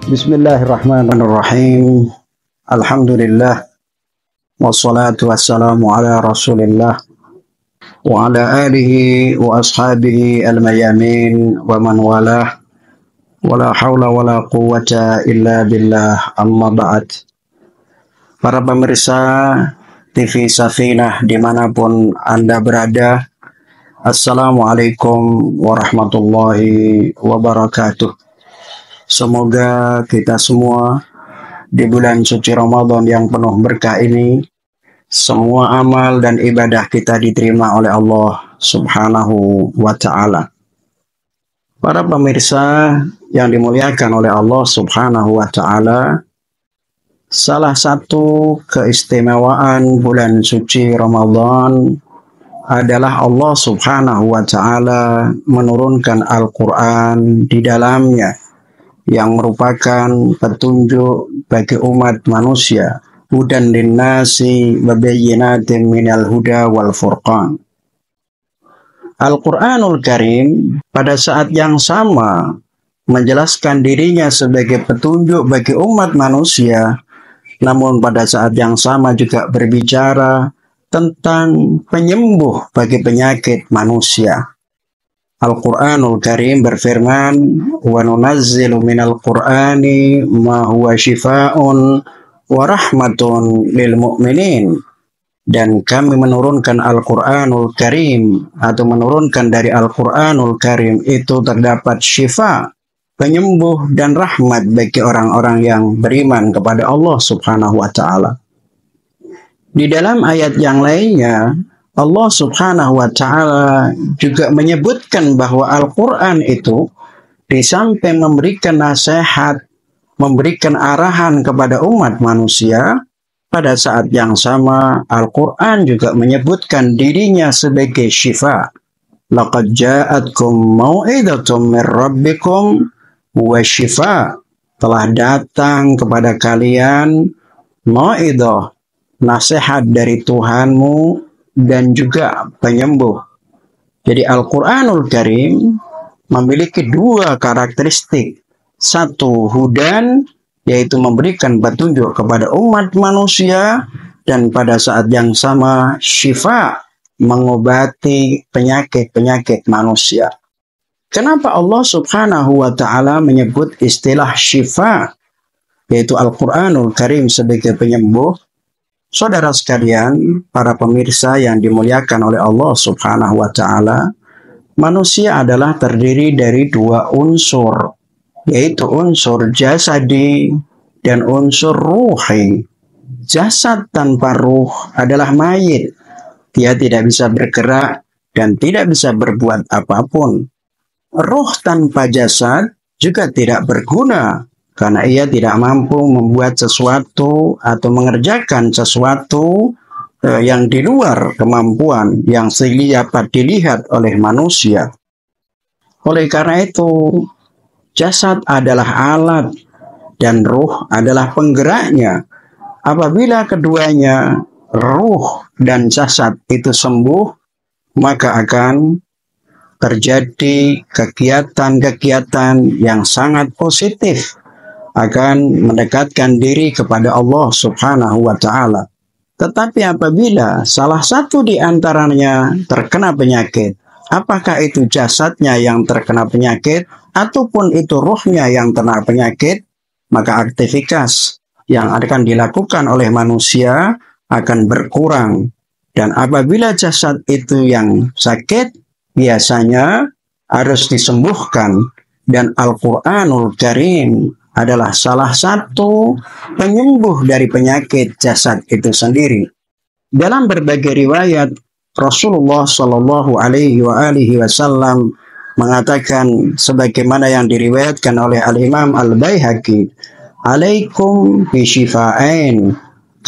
Bismillahirrahmanirrahim. Alhamdulillah. Wassalatu wassalamu ala rasulillah. Wa ala alihi wa ashabihi al-mayamin wa man walah. Wala hawla wala quwwata illa billah, amma ba'd. Para pemirsa TV Safinah dimanapun Anda berada, Assalamualaikum warahmatullahi wabarakatuh. Semoga kita semua di bulan suci Ramadan yang penuh berkah ini, semua amal dan ibadah kita diterima oleh Allah Subhanahu wa Ta'ala. Para pemirsa yang dimuliakan oleh Allah Subhanahu wa Ta'ala, salah satu keistimewaan bulan suci Ramadan adalah Allah Subhanahu wa Ta'ala menurunkan Al-Quran di dalamnya, yang merupakan petunjuk bagi umat manusia, hudan linnasi wa bayyinatin minal huda wal furqan. Al-Quranul Karim pada saat yang sama menjelaskan dirinya sebagai petunjuk bagi umat manusia, namun pada saat yang sama juga berbicara tentang penyembuh bagi penyakit manusia. Al-Quranul Karim berfirman, wa nunazzilu minal Qur'ani ma huwa shifaa'un wa rahmatun lil mu'minin. Dan kami menurunkan Al-Quranul Karim, atau menurunkan dari Al-Quranul Karim itu terdapat syifa, penyembuh dan rahmat bagi orang-orang yang beriman kepada Allah Subhanahu wa Ta'ala. Di dalam ayat yang lainnya, Allah Subhanahu wa Ta'ala juga menyebutkan bahwa Al-Quran itu di samping memberikan nasihat, memberikan arahan kepada umat manusia, pada saat yang sama Al-Quran juga menyebutkan dirinya sebagai syifa. Laqad ja'atkum mau'idatum min rabbikum wa syifa. Telah datang kepada kalian mau'idah, nasihat dari Tuhanmu, dan juga penyembuh. Jadi Al-Quranul Karim memiliki dua karakteristik. Satu, hudan, yaitu memberikan petunjuk kepada umat manusia, dan pada saat yang sama syifa, mengobati penyakit-penyakit manusia. Kenapa Allah Subhanahu wa Ta'ala menyebut istilah syifa, yaitu Al-Quranul Karim sebagai penyembuh? Saudara sekalian, para pemirsa yang dimuliakan oleh Allah Subhanahu wa Ta'ala, manusia adalah terdiri dari dua unsur, yaitu unsur jasadi dan unsur ruhi. Jasad tanpa ruh adalah mayit. Dia tidak bisa bergerak dan tidak bisa berbuat apapun. Ruh tanpa jasad juga tidak berguna, karena ia tidak mampu membuat sesuatu atau mengerjakan sesuatu yang di luar kemampuan yang dapat dilihat oleh manusia. Oleh karena itu, jasad adalah alat dan ruh adalah penggeraknya. Apabila keduanya, ruh dan jasad itu sembuh, maka akan terjadi kegiatan-kegiatan yang sangat positif, akan mendekatkan diri kepada Allah Subhanahu wa Ta'ala. Tetapi apabila salah satu di antaranya terkena penyakit, apakah itu jasadnya yang terkena penyakit ataupun itu ruhnya yang terkena penyakit, maka aktivitas yang akan dilakukan oleh manusia akan berkurang. Dan apabila jasad itu yang sakit, biasanya harus disembuhkan. Dan Al-Quranul Karim adalah salah satu penyembuh dari penyakit jasad itu sendiri. Dalam berbagai riwayat, Rasulullah Shallallahu Alaihi Wasallam mengatakan sebagaimana yang diriwayatkan oleh Al-Imam Al-Baihaqi, alaikum bisyifa'ain,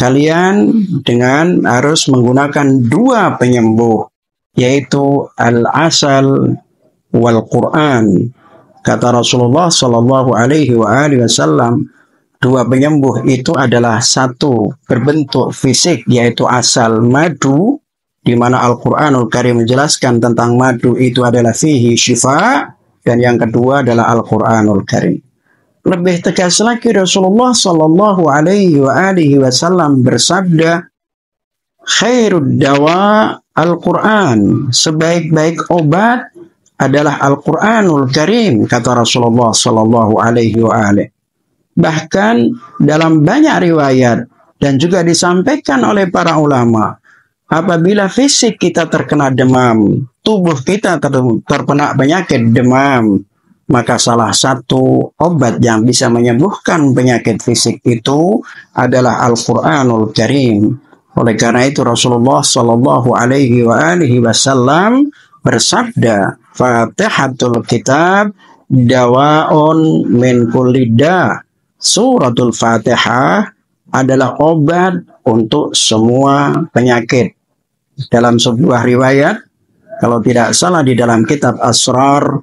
kalian dengan harus menggunakan dua penyembuh, yaitu al-asal wal Quran. Kata Rasulullah Shallallahu Alaihi Wasallam, dua penyembuh itu adalah satu berbentuk fisik, yaitu asal madu, di mana Al-Quranul Karim menjelaskan tentang madu itu adalah fihi syifa, dan yang kedua adalah Al-Quranul Karim. Lebih tegas lagi Rasulullah Shallallahu Alaihi Wasallam bersabda, khairud dawa Al-Quran, sebaik-baik obat adalah Al-Quranul Karim, kata Rasulullah Shallallahu Alaihi Wasallam. Bahkan dalam banyak riwayat dan juga disampaikan oleh para ulama, apabila fisik kita terkena demam, tubuh kita terkena penyakit demam, maka salah satu obat yang bisa menyembuhkan penyakit fisik itu adalah Al-Quranul Karim. Oleh karena itu Rasulullah Shallallahu Alaihi Wasallam bersabda, Fatihatul Kitab dawaun min kulli da. Suratul Fatihah adalah obat untuk semua penyakit. Dalam sebuah riwayat, kalau tidak salah di dalam kitab Asrar,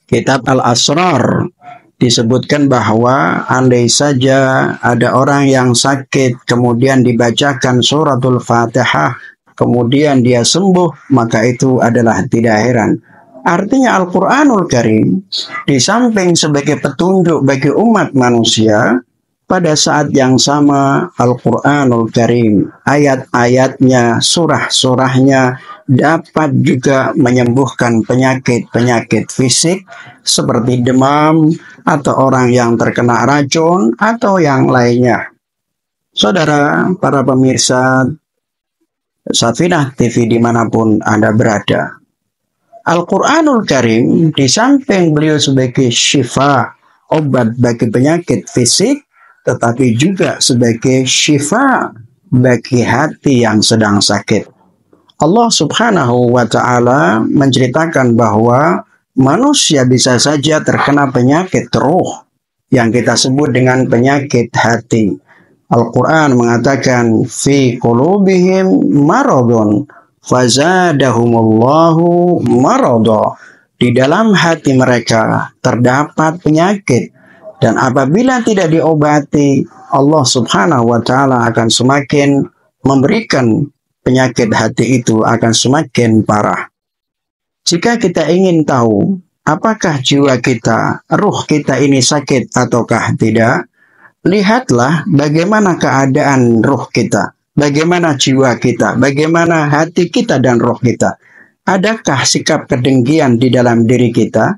kitab Al-Asrar, disebutkan bahwa andai saja ada orang yang sakit kemudian dibacakan suratul Fatihah kemudian dia sembuh, maka itu adalah tidak heran. Artinya Al-Quranul Karim di samping sebagai petunjuk bagi umat manusia, pada saat yang sama Al-Quranul Karim, ayat-ayatnya, surah-surahnya dapat juga menyembuhkan penyakit-penyakit fisik seperti demam atau orang yang terkena racun atau yang lainnya. Saudara, para pemirsa Safinah TV dimanapun Anda berada, Al-Quranul Karim di samping beliau sebagai syifa, obat bagi penyakit fisik, tetapi juga sebagai syifa bagi hati yang sedang sakit. Allah Subhanahu wa Ta'ala menceritakan bahwa manusia bisa saja terkena penyakit ruh yang kita sebut dengan penyakit hati. Al-Quran mengatakan fi qulubihim maradun fazadahumullahu marada. Di dalam hati mereka terdapat penyakit, dan apabila tidak diobati, Allah Subhanahu wa Ta'ala akan semakin memberikan penyakit hati itu akan semakin parah. Jika kita ingin tahu apakah jiwa kita, ruh kita ini sakit ataukah tidak, lihatlah bagaimana keadaan ruh kita, bagaimana jiwa kita, bagaimana hati kita dan roh kita. Adakah sikap kedengkian di dalam diri kita?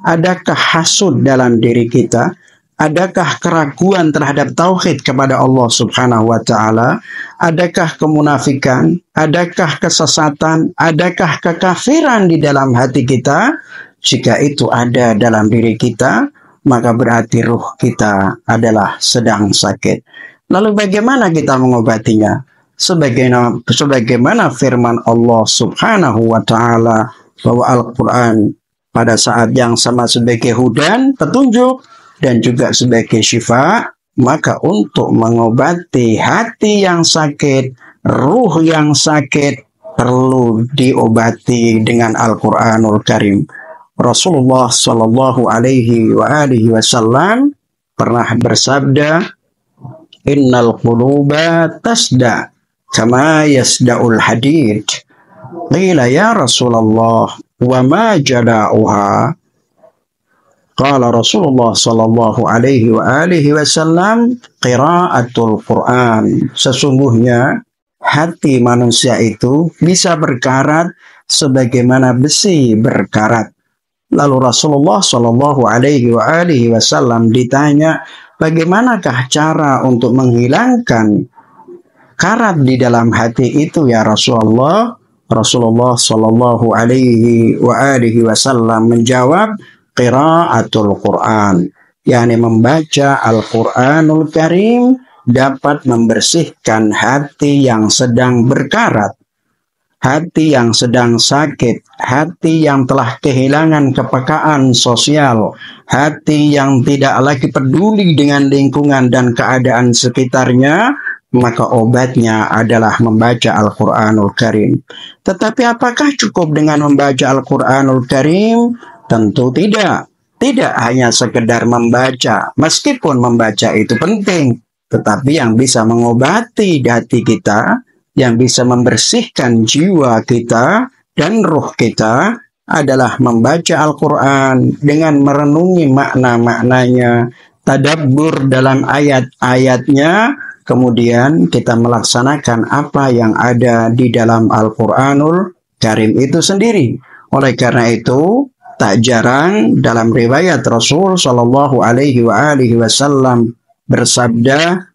Adakah hasud dalam diri kita? Adakah keraguan terhadap tauhid kepada Allah Subhanahu wa Ta'ala? Adakah kemunafikan? Adakah kesesatan? Adakah kekafiran di dalam hati kita? Jika itu ada dalam diri kita, maka berarti ruh kita adalah sedang sakit. Lalu bagaimana kita mengobatinya? Sebagaimana firman Allah Subhanahu wa Ta'ala bahwa Al-Quran pada saat yang sama sebagai hudan, petunjuk, dan juga sebagai syifa, maka untuk mengobati hati yang sakit, ruh yang sakit, perlu diobati dengan Al-Quranul Karim. Rasulullah Shallallahu Alaihi Wasallam pernah bersabda, Innal quluba tasda kama yasda'ul hadid. Qila ya Rasulullah wa ma jada'uha? Qala Rasulullah Sallallahu Alaihi Wasallam, qiraatul Quran. Sesungguhnya hati manusia itu bisa berkarat sebagaimana besi berkarat. Lalu Rasulullah Sallallahu Alaihi Wasallam ditanya, bagaimanakah cara untuk menghilangkan karat di dalam hati itu ya Rasulullah? Rasulullah Sallallahu Alaihi Wasallam menjawab, qiraatul Quran, yakni membaca Al-Quranul Karim dapat membersihkan hati yang sedang berkarat, hati yang sedang sakit, hati yang telah kehilangan kepekaan sosial, hati yang tidak lagi peduli dengan lingkungan dan keadaan sekitarnya, maka obatnya adalah membaca Al-Quranul Karim. Tetapi apakah cukup dengan membaca Al-Quranul Karim? Tentu tidak. Tidak hanya sekedar membaca. Meskipun membaca itu penting, tetapi yang bisa mengobati hati kita, yang bisa membersihkan jiwa kita dan ruh kita, adalah membaca Al-Quran dengan merenungi makna-maknanya, tadabbur dalam ayat-ayatnya, kemudian kita melaksanakan apa yang ada di dalam Al-Quranul Karim itu sendiri. Oleh karena itu, tak jarang dalam riwayat Rasul Shallallahu Alaihi Wasallam bersabda,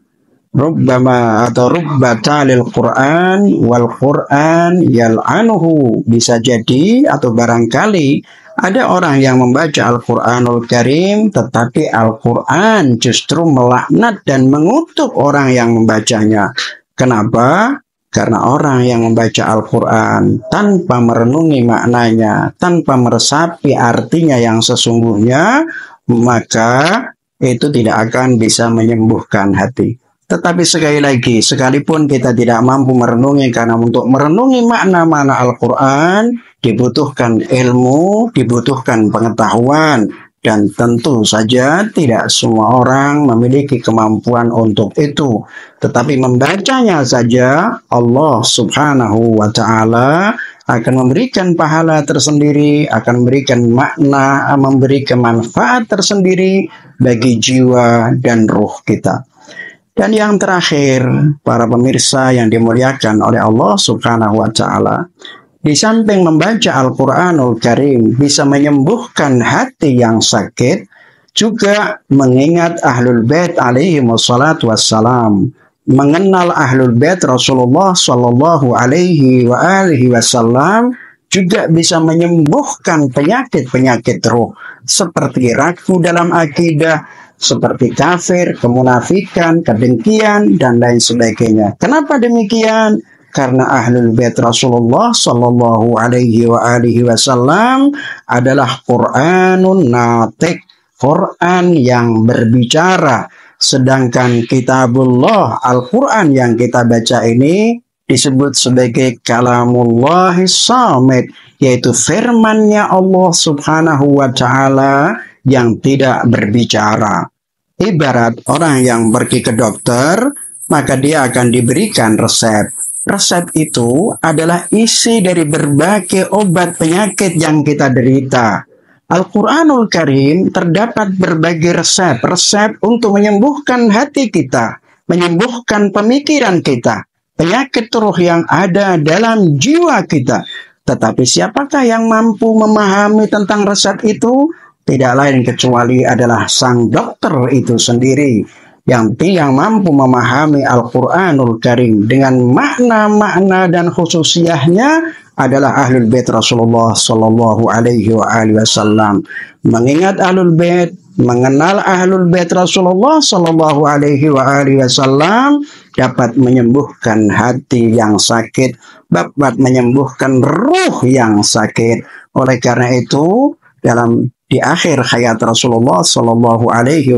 rubbama atau rubba talil Quran wal Quran yal'anuhu, bisa jadi atau barangkali ada orang yang membaca Al-Quranul Karim tetapi Al-Quran justru melaknat dan mengutuk orang yang membacanya. Kenapa? Karena orang yang membaca Al-Quran tanpa merenungi maknanya, tanpa meresapi artinya yang sesungguhnya, maka itu tidak akan bisa menyembuhkan hati. Tetapi sekali lagi, sekalipun kita tidak mampu merenungi, karena untuk merenungi makna-makna Al-Quran dibutuhkan ilmu, dibutuhkan pengetahuan, dan tentu saja tidak semua orang memiliki kemampuan untuk itu. Tetapi membacanya saja Allah Subhanahu wa Ta'ala akan memberikan pahala tersendiri, akan memberikan makna, memberikan manfaat tersendiri bagi jiwa dan ruh kita. Dan yang terakhir, para pemirsa yang dimuliakan oleh Allah Subhanahu wa Ta'ala, di samping membaca Al-Quranul Karim bisa menyembuhkan hati yang sakit, juga mengingat Ahlul Bait alaihi wassalatu wassalam, mengenal Ahlul Bait Rasulullah Shallallahu Alaihi Wasallam juga bisa menyembuhkan penyakit-penyakit ruh seperti ragu dalam akidah, seperti kafir, kemunafikan, kedengkian, dan lain sebagainya. Kenapa demikian? Karena Ahlul Bait Rasulullah Shallallahu Alaihi Wasallam adalah Quranun Natik, Quran yang berbicara. Sedangkan Kitabullah, Al-Quran yang kita baca ini disebut sebagai Kalamullahis Samit, yaitu firman-Nya Allah Subhanahu wa Ta'ala yang tidak berbicara. Ibarat orang yang pergi ke dokter, maka dia akan diberikan resep. Resep itu adalah isi dari berbagai obat penyakit yang kita derita. Al-Quranul Karim terdapat berbagai resep untuk menyembuhkan hati kita, menyembuhkan pemikiran kita, penyakit ruh yang ada dalam jiwa kita. Tetapi siapakah yang mampu memahami tentang resep itu? Tidak lain kecuali adalah sang dokter itu sendiri. Yang mampu memahami Al-Quranul Karim dengan makna-makna dan khususiyahnya adalah Ahlul Bait Rasulullah Sallallahu Alaihi Wasallam. Mengingat Ahlul Bait, mengenal Ahlul Bait Rasulullah Sallallahu Alaihi Wasallam dapat menyembuhkan hati yang sakit, dapat menyembuhkan ruh yang sakit. Oleh karena itu, di akhir hayat Rasulullah Sallallahu Alaihi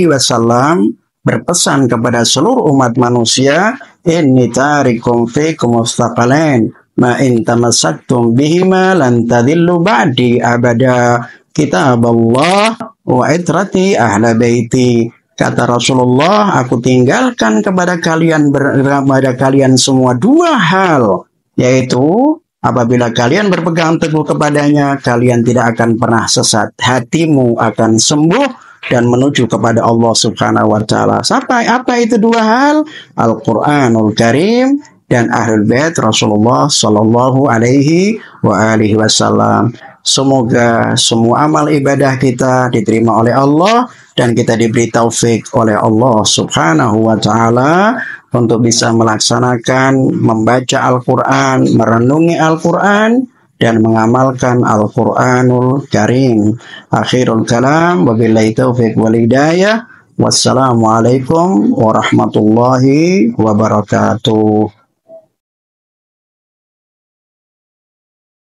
Wasallam berpesan kepada seluruh umat manusia, inni tarikum fikum mustaqalain ma in tamassaktum bihima lan tadillu ba'di abada, kitab Allah wa itrati ahla baiti. Kata Rasulullah, aku tinggalkan kepada kalian semua dua hal, yaitu apabila kalian berpegang teguh kepadanya, kalian tidak akan pernah sesat. Hatimu akan sembuh dan menuju kepada Allah Subhanahu wa Ta'ala. Apa itu dua hal? Al-Quranul Karim dan Ahlul Bait Rasulullah Sallallahu Alaihi Wasallam. Semoga semua amal ibadah kita diterima oleh Allah dan kita diberi taufik oleh Allah Subhanahu wa Ta'ala untuk bisa melaksanakan membaca Al-Quran, merenungi Al-Quran, dan mengamalkan Al-Quranul Karim. Akhirul kalam, wabillahi taufiq wal hidayah. Wassalamualaikum warahmatullahi wabarakatuh.